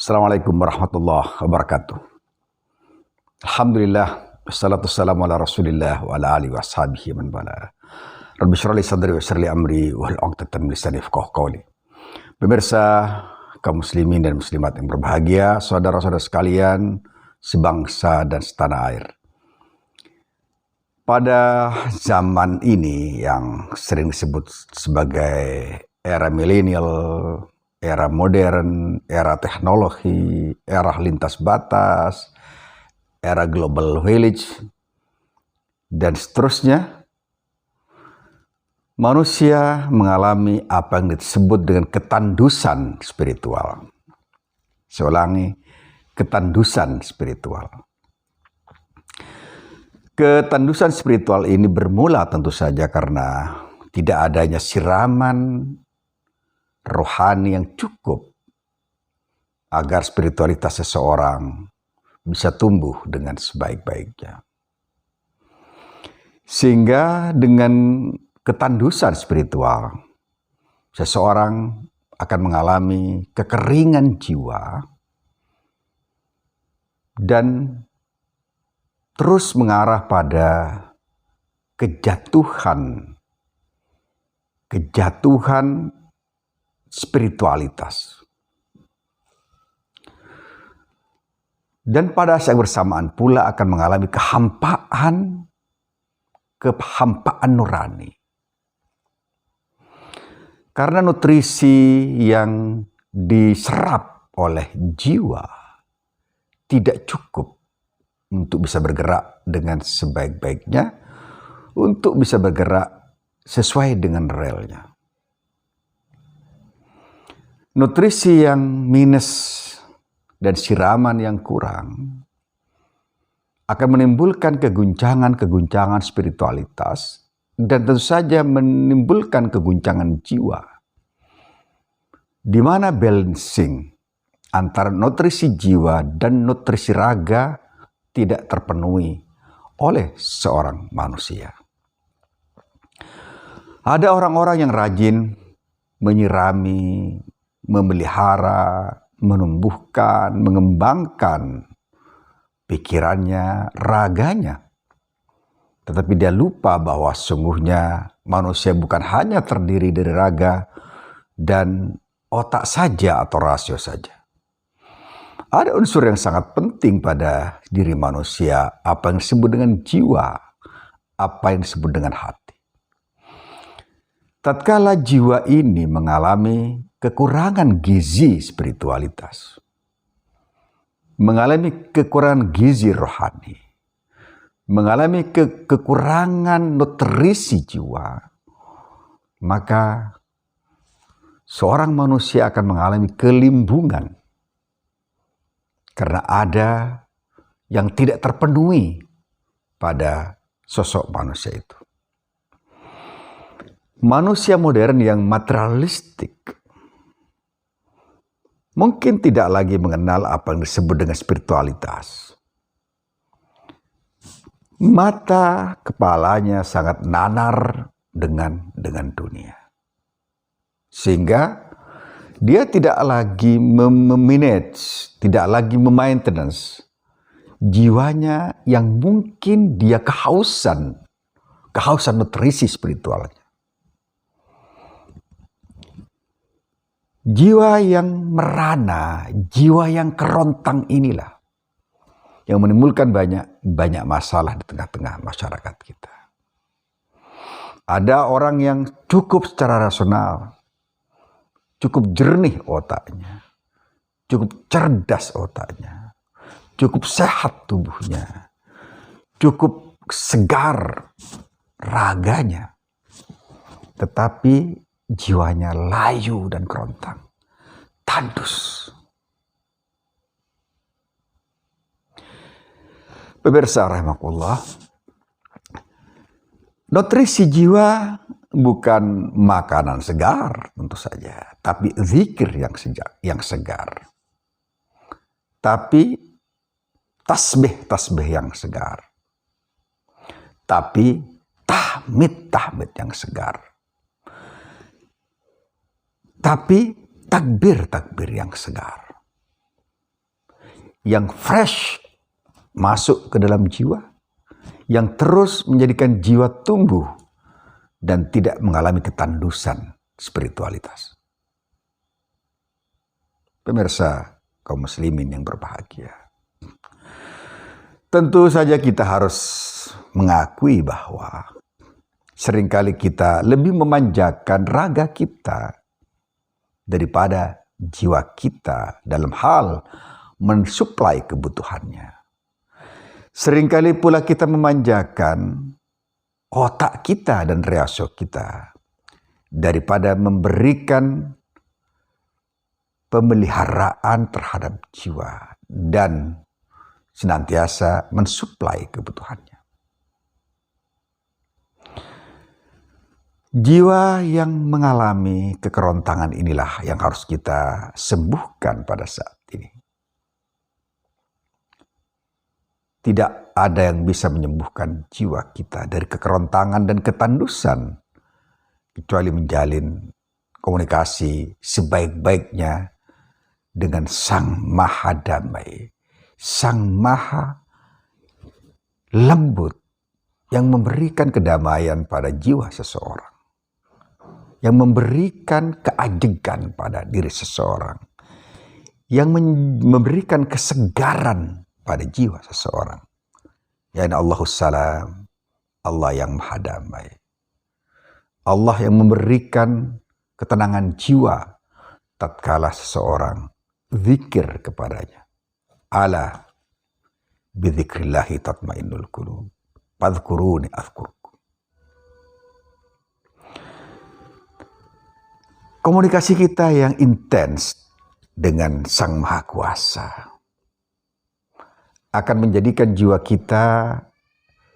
Assalamualaikum warahmatullahi wabarakatuh. Alhamdulillah, wassalatu wassalamu ala rasulillah wa ala alihi wa sahbihi man bala. Rabbi syrah li sadri wa yassir li amri wa hlul 'uqdatam min lisani yafqahu qawli. Pemirsa kaum muslimin dan muslimat yang berbahagia, saudara-saudara sekalian, sebangsa dan setanah air. Pada zaman ini yang sering disebut sebagai era milenial, era modern, era teknologi, era lintas batas, era global village, dan seterusnya, manusia mengalami apa yang disebut dengan ketandusan spiritual. Saya ulangi, ketandusan spiritual. Ketandusan spiritual ini bermula tentu saja karena tidak adanya siraman rohani yang cukup agar spiritualitas seseorang bisa tumbuh dengan sebaik-baiknya. Sehingga dengan ketandusan spiritual, seseorang akan mengalami kekeringan jiwa dan terus mengarah pada kejatuhan spiritualitas. Dan pada saat bersamaan pula akan mengalami kehampaan nurani. Karena nutrisi yang diserap oleh jiwa tidak cukup untuk bisa bergerak dengan sebaik-baiknya, untuk bisa bergerak sesuai dengan relnya. Nutrisi yang minus dan siraman yang kurang akan menimbulkan keguncangan spiritualitas dan tentu saja menimbulkan keguncangan jiwa, di mana balancing antara nutrisi jiwa dan nutrisi raga tidak terpenuhi oleh seorang manusia. Ada orang-orang yang rajin menyirami, memelihara, menumbuhkan, mengembangkan pikirannya, raganya. Tetapi dia lupa bahwa sungguhnya manusia bukan hanya terdiri dari raga dan otak saja atau rasio saja. Ada unsur yang sangat penting pada diri manusia, apa yang disebut dengan jiwa, apa yang disebut dengan hati. Tatkala jiwa ini mengalami kekurangan gizi spiritualitas, mengalami kekurangan gizi rohani, mengalami kekurangan nutrisi jiwa, maka seorang manusia akan mengalami kelimbungan karena ada yang tidak terpenuhi pada sosok manusia itu. Manusia modern yang materialistik mungkin tidak lagi mengenal apa yang disebut dengan spiritualitas. Mata kepalanya sangat nanar dengan dunia. Sehingga dia tidak lagi memanage, tidak lagi memaintenance jiwanya yang mungkin dia kehausan nutrisi spiritualnya. Jiwa yang merana, jiwa yang kerontang inilah yang menimbulkan banyak masalah di tengah-tengah masyarakat kita. Ada orang yang cukup secara rasional, cukup jernih otaknya, cukup cerdas otaknya, cukup sehat tubuhnya, cukup segar raganya, tetapi jiwanya layu dan kerontang, tandus. Pemirsa rahimakumullah, nutrisi jiwa bukan makanan segar tentu saja, tapi zikir yang segar. Tapi tasbih yang segar. Tapi tahmid yang segar. Tapi takbir yang segar. yang fresh masuk ke dalam jiwa, yang terus menjadikan jiwa tumbuh dan tidak mengalami ketandusan spiritualitas. Pemirsa kaum muslimin yang berbahagia, tentu saja kita harus mengakui bahwa seringkali kita lebih memanjakan raga kita daripada jiwa kita dalam hal mensuplai kebutuhannya. Seringkali pula kita memanjakan otak kita dan reaksi kita daripada memberikan pemeliharaan terhadap jiwa dan senantiasa mensuplai kebutuhannya. Jiwa yang mengalami kekerontangan inilah yang harus kita sembuhkan pada saat ini. Tidak ada yang bisa menyembuhkan jiwa kita dari kekerontangan dan ketandusan kecuali menjalin komunikasi sebaik-baiknya dengan Sang Maha Damai, Sang Maha Lembut yang memberikan kedamaian pada jiwa seseorang, yang memberikan keajegan pada diri seseorang, yang memberikan kesegaran pada jiwa seseorang. Ya Allahus Salam, Allah yang Maha Damai, Allah yang memberikan ketenangan jiwa tatkala seseorang zikir kepadanya. Ala bidzikrillahi tatmainnul qulub. Fadhkuruni azkurkum. Komunikasi kita yang intens dengan Sang Maha Kuasa akan menjadikan jiwa kita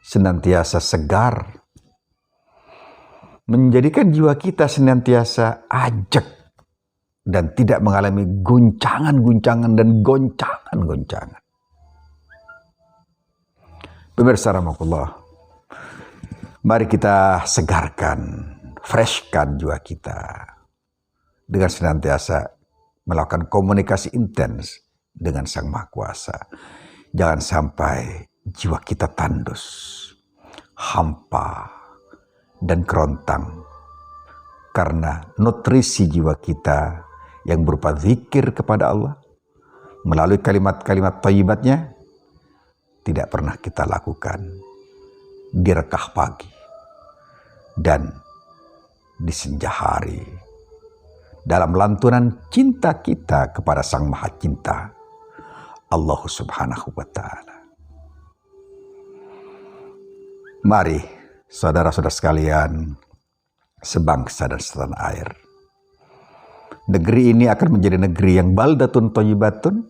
senantiasa segar, menjadikan jiwa kita senantiasa ajak dan tidak mengalami guncangan-guncangan dan goncangan-goncangan. Pemirsa rahmatullah, mari kita segarkan, freshkan jiwa kita dengan senantiasa melakukan komunikasi intens dengan Sang Maha Kuasa. Jangan sampai jiwa kita tandus, hampa, dan kerontang karena nutrisi jiwa kita yang berupa zikir kepada Allah melalui kalimat-kalimat thayyibatnya tidak pernah kita lakukan di rekah pagi dan di senja hari dalam lantunan cinta kita kepada Sang Maha Cinta, Allah Subhanahu wa Ta'ala. Mari saudara-saudara sekalian, sebangsa dan setanah air, negeri ini akan menjadi negeri yang baldatun thayyibatun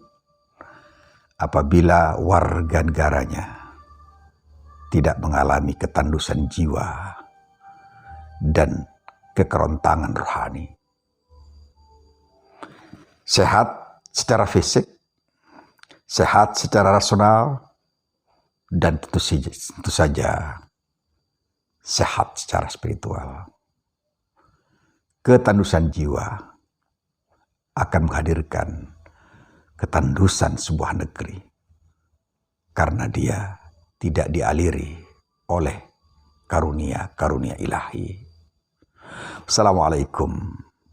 apabila warga negaranya tidak mengalami ketandusan jiwa dan kekerontangan rohani. Sehat secara fisik, sehat secara rasional, dan tentu saja sehat secara spiritual. Ketandusan jiwa akan menghadirkan ketandusan sebuah negeri karena dia tidak dialiri oleh karunia-karunia ilahi. Assalamualaikum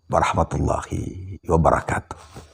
warahmatullahi wabarakatuh.